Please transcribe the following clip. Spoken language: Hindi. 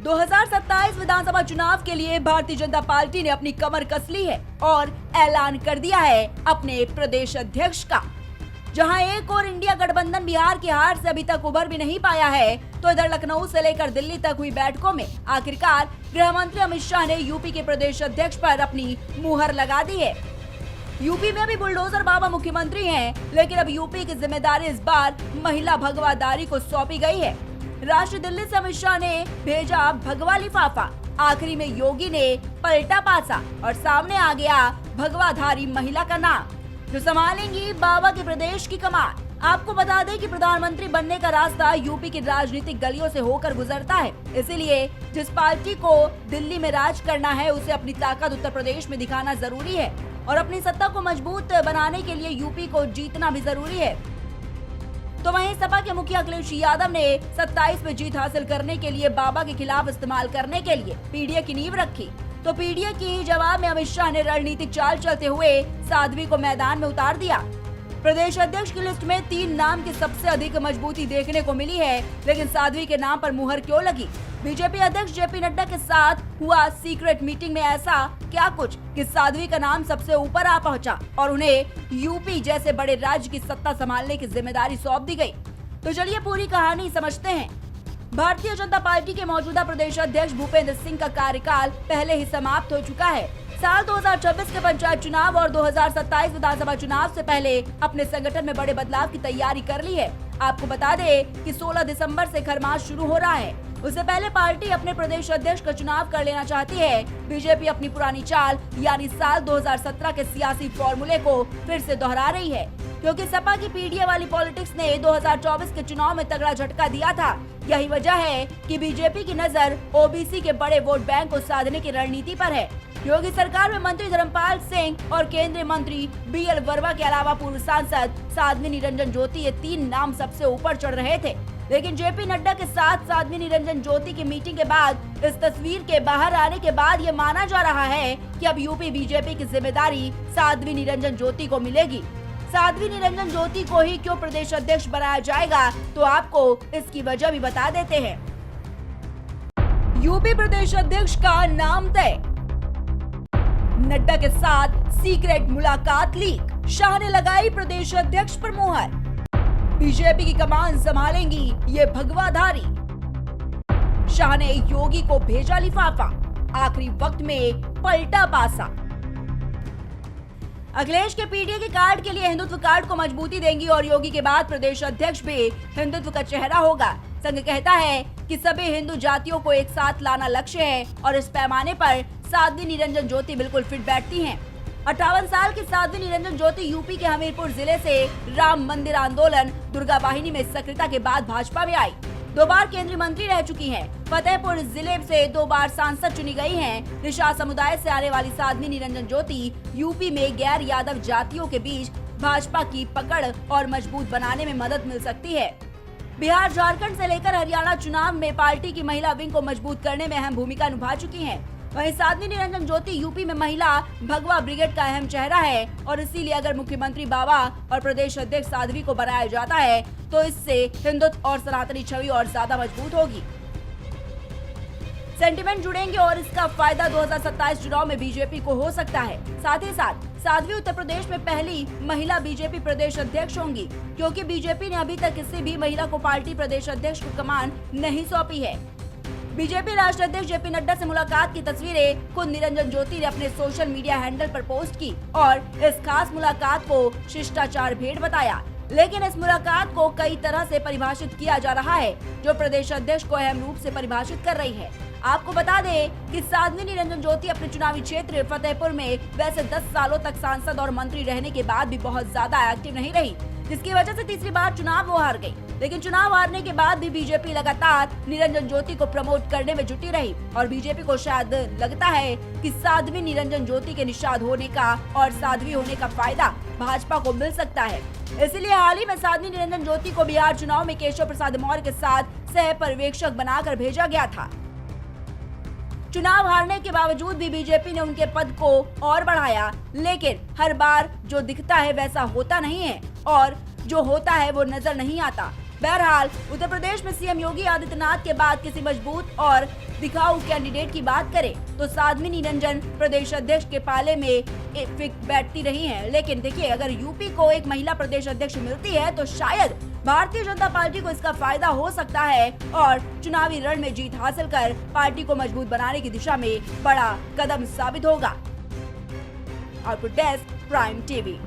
2027 विधानसभा चुनाव के लिए भारतीय जनता पार्टी ने अपनी कमर कस ली है और ऐलान कर दिया है अपने प्रदेश अध्यक्ष का। जहां एक और इंडिया गठबंधन बिहार की हार से अभी तक उभर भी नहीं पाया है, तो इधर लखनऊ से लेकर दिल्ली तक हुई बैठकों में आखिरकार गृह मंत्री अमित शाह ने यूपी के प्रदेश अध्यक्ष पर अपनी मुहर लगा दी है। यूपी में भी बुलडोजर बाबा मुख्यमंत्री हैं, लेकिन अब यूपी की जिम्मेदारी इस बार महिला भगवाधारी को सौंपी गई है। राष्ट्रीय दिल्ली से अमित शाह ने भेजा भगवा लिफाफा, आखिरी में योगी ने पलटा पासा और सामने आ गया भगवाधारी महिला का नाम, जो संभालेंगी बाबा के प्रदेश की कमान। आपको बता दें कि प्रधानमंत्री बनने का रास्ता यूपी की राजनीतिक गलियों से होकर गुजरता है, इसीलिए जिस पार्टी को दिल्ली में राज करना है उसे अपनी ताकत उत्तर प्रदेश में दिखाना जरूरी है और अपनी सत्ता को मजबूत बनाने के लिए यूपी को जीतना भी जरूरी है। तो वहीं सपा के मुखिया अखिलेश यादव ने 27 में जीत हासिल करने के लिए बाबा के खिलाफ इस्तेमाल करने के लिए पीडीए की नींव रखी। तो पीडीए की जवाब में अमित शाह ने रणनीतिक चाल चलते हुए साध्वी को मैदान में उतार दिया। प्रदेश अध्यक्ष की लिस्ट में 3 नाम की सबसे अधिक मजबूती देखने को मिली है, लेकिन साध्वी के नाम पर मुहर क्यों लगी? बीजेपी अध्यक्ष जेपी नड्डा के साथ हुआ सीक्रेट मीटिंग में ऐसा क्या कुछ कि साध्वी का नाम सबसे ऊपर आ पहुंचा और उन्हें यूपी जैसे बड़े राज्य की सत्ता संभालने की जिम्मेदारी सौंप दी गई। तो चलिए पूरी कहानी समझते हैं। भारतीय जनता पार्टी के मौजूदा प्रदेश अध्यक्ष भूपेंद्र सिंह का कार्यकाल पहले ही समाप्त हो चुका है। साल 2026 के पंचायत चुनाव और 2027 विधानसभा चुनाव से पहले अपने संगठन में बड़े बदलाव की तैयारी कर ली है। आपको बता दें कि 16 दिसंबर से खरमास शुरू हो रहा है। उससे पहले पार्टी अपने प्रदेश अध्यक्ष का चुनाव कर लेना चाहती है। बीजेपी अपनी पुरानी चाल यानी साल 2017 के सियासी फॉर्मूले को फिर से दोहरा रही है, क्योंकि सपा की पीडीए वाली पॉलिटिक्स ने 2024 के चुनाव में तगड़ा झटका दिया था। यही वजह है कि बीजेपी की नजर ओबीसी के बड़े वोट बैंक को साधने की रणनीति पर है। योगी सरकार में मंत्री धर्मपाल सिंह और केंद्रीय मंत्री बीएल वर्मा के अलावा पूर्व सांसद साध्वी निरंजन ज्योति, ये 3 नाम सबसे ऊपर चढ़ रहे थे। लेकिन जेपी नड्डा के साथ साध्वी निरंजन ज्योति की मीटिंग के बाद इस तस्वीर के बाहर आने के बाद ये माना जा रहा है कि अब यूपी बीजेपी की जिम्मेदारी साध्वी निरंजन ज्योति को मिलेगी। साध्वी निरंजन ज्योति को ही क्यों प्रदेश अध्यक्ष बनाया जाएगा, तो आपको इसकी वजह भी बता देते हैं। यूपी प्रदेश अध्यक्ष का नाम तय, नड्डा के साथ सीक्रेट मुलाकात लीक, शाह ने लगाई प्रदेश अध्यक्ष पर मुहर, बीजेपी की कमान संभालेंगी ये भगवाधारी, शाह ने योगी को भेजा लिफाफा, आखिरी वक्त में पलटा पासा। अखिलेश के पीडीए के कार्ड के लिए हिंदुत्व कार्ड को मजबूती देंगी और योगी के बाद प्रदेश अध्यक्ष भी हिंदुत्व का चेहरा होगा। संघ कहता है कि सभी हिंदू जातियों को एक साथ लाना लक्ष्य है और इस पैमाने पर साध्वी निरंजन ज्योति बिल्कुल फिट बैठती हैं। 58 साल की साध्वी निरंजन ज्योति यूपी के हमीरपुर जिले से राम मंदिर आंदोलन दुर्गा वाहिनी में सक्रियता के बाद भाजपा में आई। 2 बार केंद्रीय मंत्री रह चुकी हैं। फतेहपुर जिले से 2 बार सांसद चुनी गई हैं। निषाद समुदाय से आने वाली साध्वी निरंजन ज्योति यूपी में गैर यादव जातियों के बीच भाजपा की पकड़ और मजबूत बनाने में मदद मिल सकती है। बिहार, झारखंड से लेकर हरियाणा चुनाव में पार्टी की महिला विंग को मजबूत करने में अहम भूमिका निभा चुकी हैं। वहीं साध्वी निरंजन ज्योति यूपी में महिला भगवा ब्रिगेड का अहम चेहरा है और इसीलिए अगर मुख्यमंत्री बाबा और प्रदेश अध्यक्ष साध्वी को बनाया जाता है तो इससे हिंदुत्व और सनातनी छवि और ज्यादा मजबूत होगी। सेंटिमेंट जुड़ेंगे और इसका फायदा 2027 चुनाव में बीजेपी को हो सकता है। साथ ही साथ साध्वी उत्तर प्रदेश में पहली महिला बीजेपी प्रदेश अध्यक्ष होंगी, क्योंकि बीजेपी ने अभी तक किसी भी महिला को पार्टी प्रदेश अध्यक्ष को कमान नहीं सौंपी है। बीजेपी राष्ट्रीय अध्यक्ष जेपी नड्डा से मुलाकात की तस्वीरें खुद निरंजन ज्योति ने अपने सोशल मीडिया हैंडल पर पोस्ट की और इस खास मुलाकात को शिष्टाचार भेंट बताया। लेकिन इस मुलाकात को कई तरह से परिभाषित किया जा रहा है, जो प्रदेश अध्यक्ष को अहम रूप से परिभाषित कर रही है। आपको बता दें कि साध्वी निरंजन ज्योति अपने चुनावी क्षेत्र फतेहपुर में वैसे 10 सालों तक सांसद और मंत्री रहने के बाद भी बहुत ज्यादा एक्टिव नहीं रही, जिसकी वजह से तीसरी बार चुनाव वो हार गई। लेकिन चुनाव हारने के बाद भी बीजेपी लगातार निरंजन ज्योति को प्रमोट करने में जुटी रही और बीजेपी को शायद लगता है कि साध्वी निरंजन ज्योति के निषाद होने का और साध्वी होने का फायदा भाजपा को मिल सकता है। इसलिए हाल ही में साध्वी निरंजन ज्योति को बिहार चुनाव में केशव प्रसाद मौर्य के साथ सह पर्यवेक्षक बनाकर भेजा गया था। चुनाव हारने के बावजूद भी बीजेपी ने उनके पद को और बढ़ाया, लेकिन हर बार जो दिखता है वैसा होता नहीं है और जो होता है वो नजर नहीं आता। बहरहाल उत्तर प्रदेश में सीएम योगी आदित्यनाथ के बाद किसी मजबूत और दिखाऊ कैंडिडेट की बात करें तो साध्वी निरंजन प्रदेश अध्यक्ष के पाले में फिट बैठती रही हैं। लेकिन देखिए, अगर यूपी को एक महिला प्रदेश अध्यक्ष मिलती है तो शायद भारतीय जनता पार्टी को इसका फायदा हो सकता है और चुनावी रण में जीत हासिल कर पार्टी को मजबूत बनाने की दिशा में बड़ा कदम साबित होगा। Output desk, prime TV.